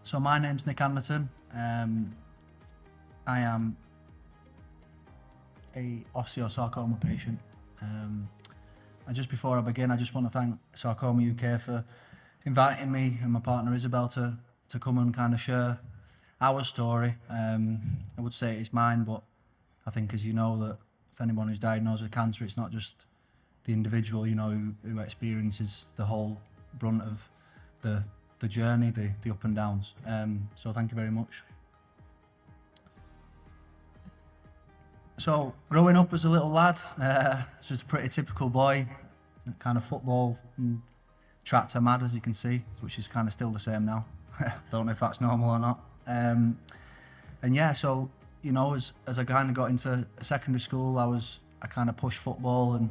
So my name's Nick Anderton. I am a osteosarcoma patient. And just before I begin, I just want to thank Sarcoma UK for inviting me and my partner Isabel to come and kind of share our story. I would say it's mine, but I think, as you know, that if anyone who's diagnosed with cancer, it's not just the individual, who experiences the whole brunt of the journey, the up and downs. So thank you very much. So growing up as a little lad, just a pretty typical boy, kind of football and tractor mad, as you can see, which is kind of still the same now. Don't know if that's normal or not. And yeah, so as I kind of got into secondary school, I kind of pushed football, and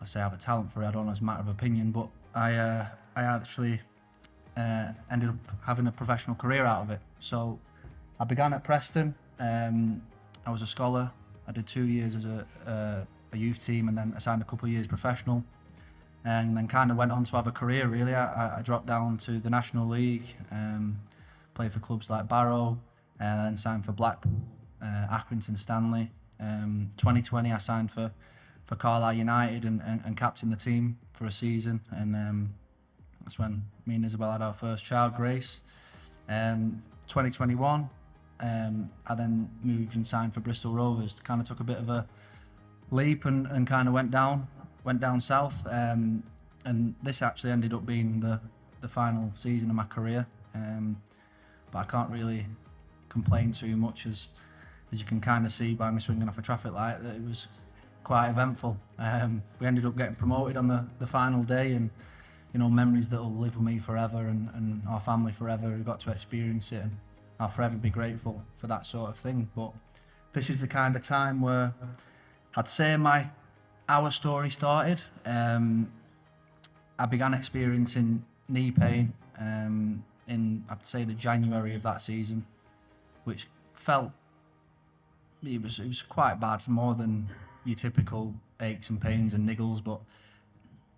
I say I have a talent for it. I don't know, it's a matter of opinion, but I actually ended up having a professional career out of it. So I began at Preston. I was a scholar. I did 2 years as a youth team, and then I signed a couple of years professional, and then kind of went on to have a career really. I dropped down to the National League, played for clubs like Barrow, and then signed for Blackpool, Accrington Stanley. 2020 I signed for Carlisle United and captained the team for a season, and that's when me and Isabel had our first child, Grace. 2021 I then moved and signed for Bristol Rovers. Kind of took a bit of a leap and kind of went down south, and this actually ended up being the final season of my career, but I can't really complain too much, as you can kind of see by me swinging off a traffic light, that it was quite eventful. We ended up getting promoted on the final day, and memories that will live with me forever, and our family forever who got to experience it, and I'll forever be grateful for that sort of thing. But this is the kind of time where I'd say our story started. I began experiencing knee pain in, I'd say, the January of that season, which felt, it was quite bad, more than your typical aches and pains and niggles, but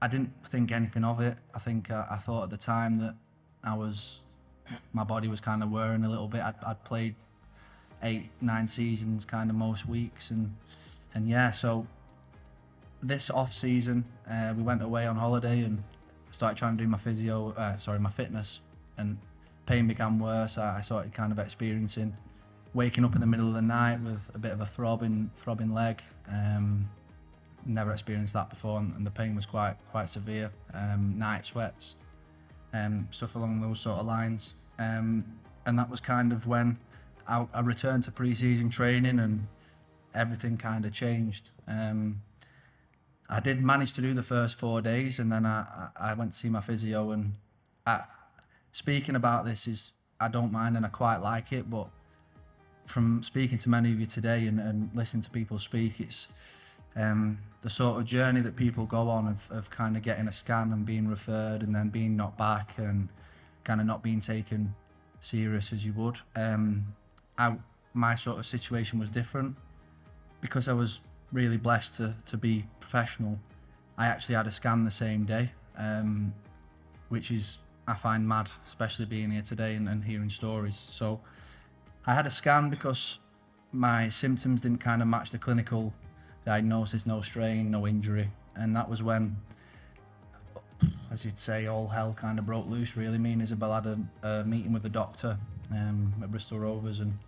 I didn't think anything of it. I think I thought at the time that my body was kind of wearing a little bit. I'd played 8-9 seasons kind of most weeks, and yeah, so this off season we went away on holiday, and I started trying to do my fitness, and pain began worse. I started kind of experiencing waking up in the middle of the night with a bit of a throbbing leg. Never experienced that before, and the pain was quite severe. Night sweats, stuff along those sort of lines, and that was kind of when I returned to pre-season training, and everything kind of changed. I did manage to do the first 4 days, and then I went to see my physio, and speaking about this I don't mind, and I quite like it, but from speaking to many of you today and listening to people speak, it's the sort of journey that people go on of kind of getting a scan and being referred, and then being knocked back and kind of not being taken serious as you would. My sort of situation was different because I was really blessed to be professional. I actually had a scan the same day, which is, I find mad, especially being here today and hearing stories. So I had a scan because my symptoms didn't kind of match the clinical diagnosis, no strain, no injury. And that was when, as you'd say, all hell kind of broke loose really. Me and Isabel had a meeting with the doctor at Bristol Rovers, and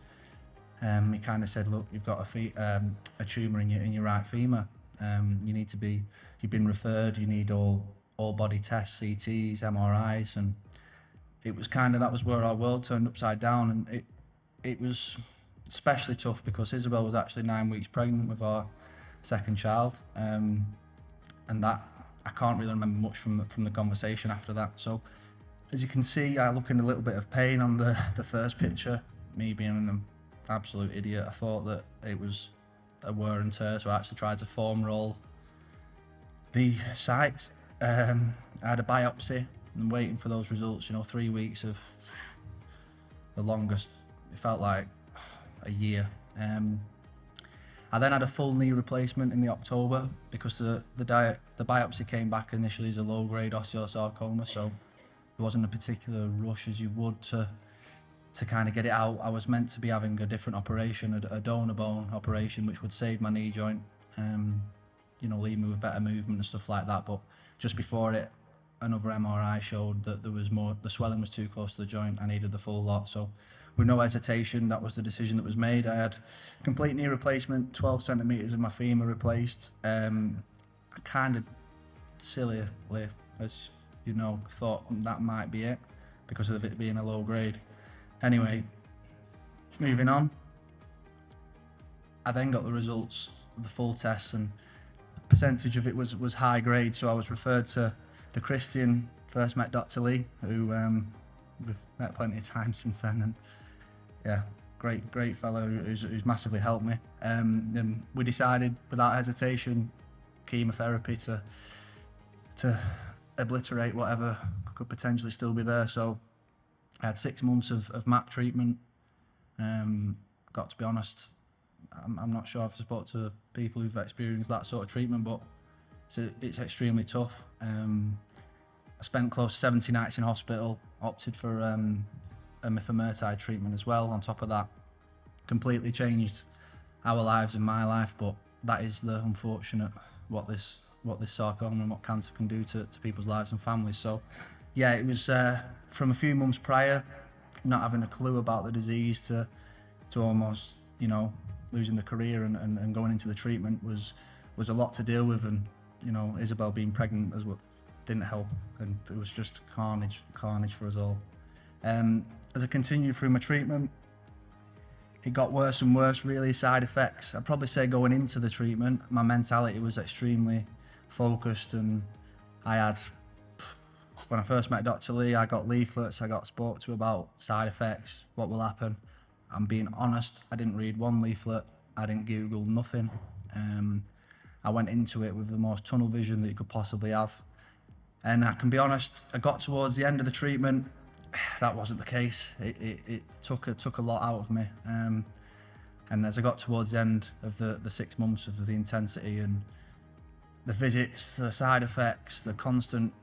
he kind of said, look, you've got a tumour in your right femur. You've been referred, you need all body tests, CTs, MRIs, and it was that was where our world turned upside down. And it was especially tough because Isabel was actually 9 weeks pregnant with our second child, and that I can't really remember much from the conversation after that. So as you can see, I look in a little bit of pain on the first picture. Me being an absolute idiot, I thought that it was a wear and tear, so I actually tried to foam roll the site. I had a biopsy and waiting for those results, 3 weeks of the longest, it felt like a year. I then had a full knee replacement in the October because the biopsy came back initially as a low-grade osteosarcoma, so there wasn't a particular rush as you would to kind of get it out. I was meant to be having a different operation, a donor bone operation, which would save my knee joint, leave me with better movement and stuff like that. But just before it, another MRI showed that the swelling was too close to the joint. I needed the full lot. So with no hesitation, that was the decision that was made. I had complete knee replacement, 12 centimetres of my femur replaced. I kind of sillily, as you know, thought that might be it because of it being a low grade. Anyway, moving on. I then got the results of the full tests, and percentage of it was high grade, so I was referred to Christian. First met Dr. Lee, who we've met plenty of times since then, and yeah, great fellow who's massively helped me. And we decided without hesitation, chemotherapy to obliterate whatever could potentially still be there. So I had 6 months of MAP treatment. Got to be honest, I'm not sure I've spoke to people who've experienced that sort of treatment, but it's extremely tough. I spent close to 70 nights in hospital, opted for a mifemertide treatment as well. On top of that, completely changed our lives and my life, but that is the unfortunate what this sarcoma and what cancer can do to people's lives and families. So yeah, it was from a few months prior, not having a clue about the disease to almost, losing the career and going into the treatment was a lot to deal with. And, Isabel being pregnant as well didn't help, and it was just carnage for us all. As I continued through my treatment, it got worse and worse, really. Side effects, I'd probably say going into the treatment, my mentality was extremely focused, and when I first met Dr. Lee, I got leaflets, I got spoke to about side effects, what will happen. I'm being honest, I didn't read one leaflet, I didn't Google nothing. I went into it with the most tunnel vision that you could possibly have. And I can be honest, I got towards the end of the treatment, that wasn't the case. It took a lot out of me. And as I got towards the end of the 6 months of the intensity and the visits, the side effects, the constant,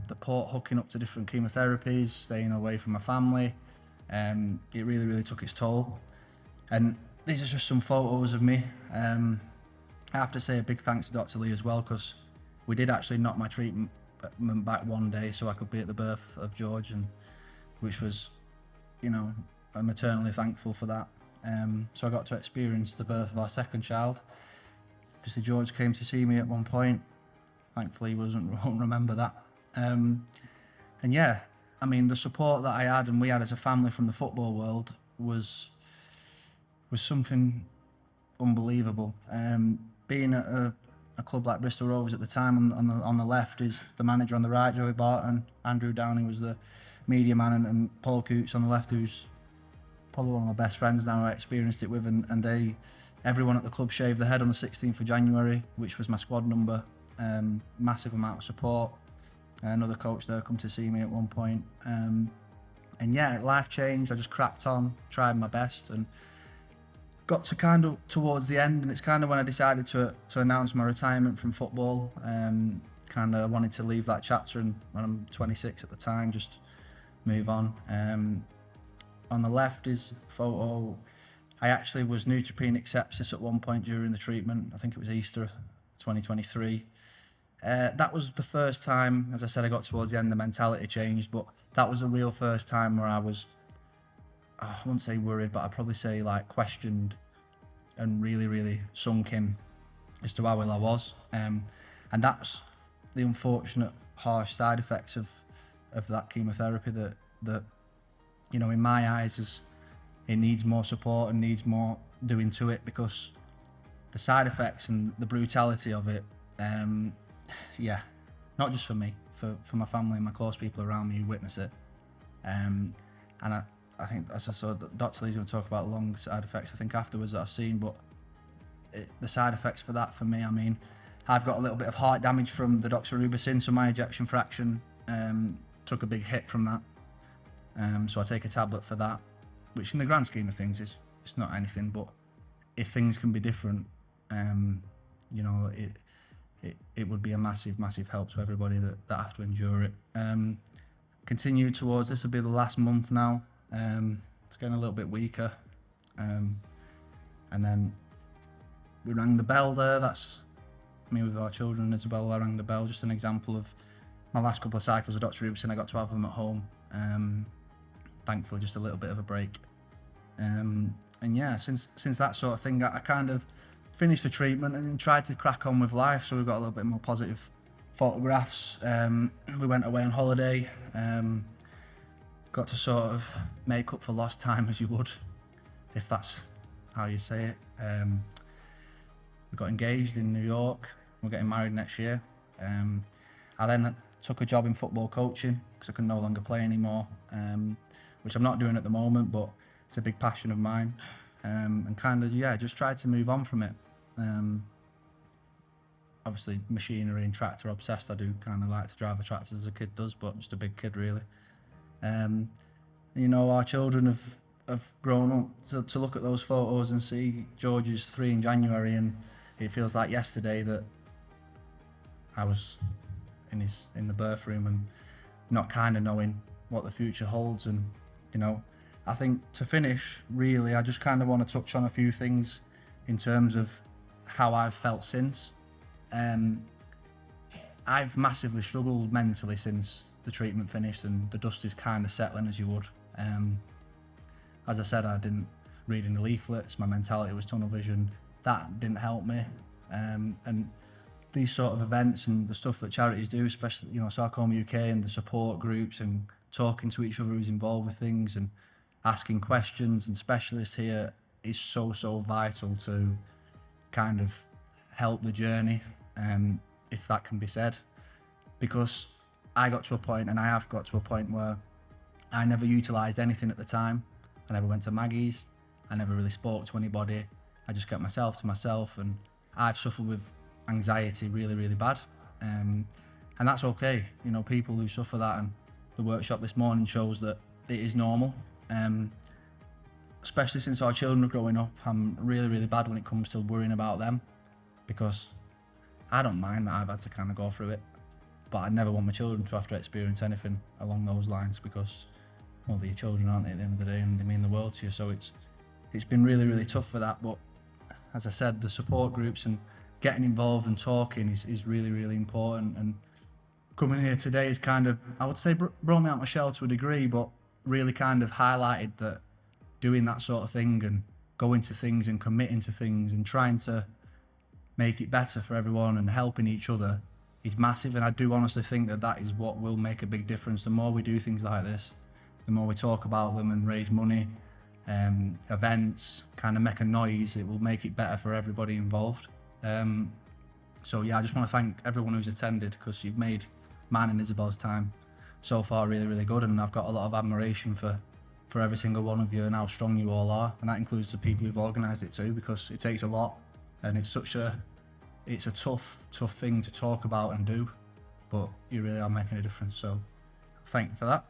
the port hooking up to different chemotherapies, staying away from my family, it really, really took its toll. And these are just some photos of me. I have to say a big thanks to Dr. Lee as well, because we did actually knock my treatment back one day so I could be at the birth of George, and which was, I'm eternally thankful for that. So I got to experience the birth of our second child. Obviously George came to see me at one point. Thankfully he won't remember that. And yeah, I mean, the support that I had and we had as a family from the football world was something unbelievable. Being at a club like Bristol Rovers at the time, on the left is the manager, on the right Joey Barton, Andrew Downing was the media man, and Paul Coots on the left, who's probably one of my best friends now I experienced it with, and everyone at the club shaved their head on the 16th of January, which was my squad number. Massive amount of support. Another coach there come to see me at one point. And yeah, life changed. I just cracked on, tried my best, and got to kind of towards the end, and it's kind of when I decided to announce my retirement from football. Kind of wanted to leave that chapter, and when I'm 26 at the time, just move on. On the left is a photo. I actually was neutropenic sepsis at one point during the treatment. I think it was Easter 2023. That was the first time, as I said, I got towards the end, the mentality changed, but that was the real first time where I was, I wouldn't say worried, but I'd probably say like questioned and really, really sunk in as to how ill I was. And that's the unfortunate, harsh side effects of that chemotherapy that in my eyes, it needs more support and needs more doing to it, because the side effects and the brutality of it, not just for me, for my family and my close people around me who witness it. And I think, as I saw, Dr. Lee's going to talk about lung side effects, I think, afterwards that I've seen, but the side effects for that, for me, I mean, I've got a little bit of heart damage from the doxorubicin, so my ejection fraction took a big hit from that. So I take a tablet for that, which in the grand scheme of things it's not anything, but if things can be different, it would be a massive, massive help to everybody that have to endure it. continued towards, this will be the last month now. It's getting a little bit weaker. And then we rang the bell there. That's me with our children, Isabel. I rang the bell, just an example of my last couple of cycles of Dr. Hoops, and I got to have them at home. Thankfully, just a little bit of a break. And yeah, since that sort of thing, I kind of finished the treatment and then tried to crack on with life. So we've got a little bit more positive photographs. We went away on holiday. Got to sort of make up for lost time, as you would, if that's how you say it. We got engaged in New York. We're getting married next year. I then took a job in football coaching because I could no longer play anymore, which I'm not doing at the moment, but it's a big passion of mine. And kind of, yeah, just tried to move on from it. Obviously, machinery and tractor obsessed. I do kind of like to drive a tractor as a kid does, but just a big kid, really. You know, our children have grown up to look at those photos and see George is 3 in January, and it feels like yesterday that I was in the birth room and not kind of knowing what the future holds. And you know, I think to finish, really, I just kind of want to touch on a few things in terms of how I've felt since. I've massively struggled mentally since the treatment finished, and the dust is kind of settling, as you would. As I said, I didn't read any leaflets, my mentality was tunnel vision. That didn't help me. And these sort of events and the stuff that charities do, especially, you know, Sarcoma UK and the support groups, and talking to each other who's involved with things and asking questions and specialists here is so vital to kind of help the journey, if that can be said. Because I got to a point, and I have got to a point, where I never utilised anything at the time. I never went to Maggie's, I never really spoke to anybody. I just kept myself to myself, and I've suffered with anxiety really bad. And that's okay. You know, people who suffer that, and the workshop this morning shows that it is normal. Especially since our children are growing up, I'm really bad when it comes to worrying about them, because I don't mind that I've had to kind of go through it, but I never want my children to have to experience anything along those lines, because, well, they're your children, aren't they, at the end of the day, and they mean the world to you. So it's been really tough for that. But as I said, the support groups and getting involved and talking is really important. And coming here today is kind of, I would say, brought me out my shell to a degree, but really kind of highlighted that doing that sort of thing and going to things and committing to things and trying to make it better for everyone and helping each other is massive. And I do honestly think that is what will make a big difference. The more we do things like this, the more we talk about them and raise money, events, kind of make a noise, it will make it better for everybody involved. So yeah, I just want to thank everyone who's attended, because you've made mine and Isabel's time so far really good, and I've got a lot of admiration for every single one of you and how strong you all are, and that includes the people who've organised it too, because it takes a lot, and it's a tough thing to talk about and do, but you really are making a difference. So thank you for that.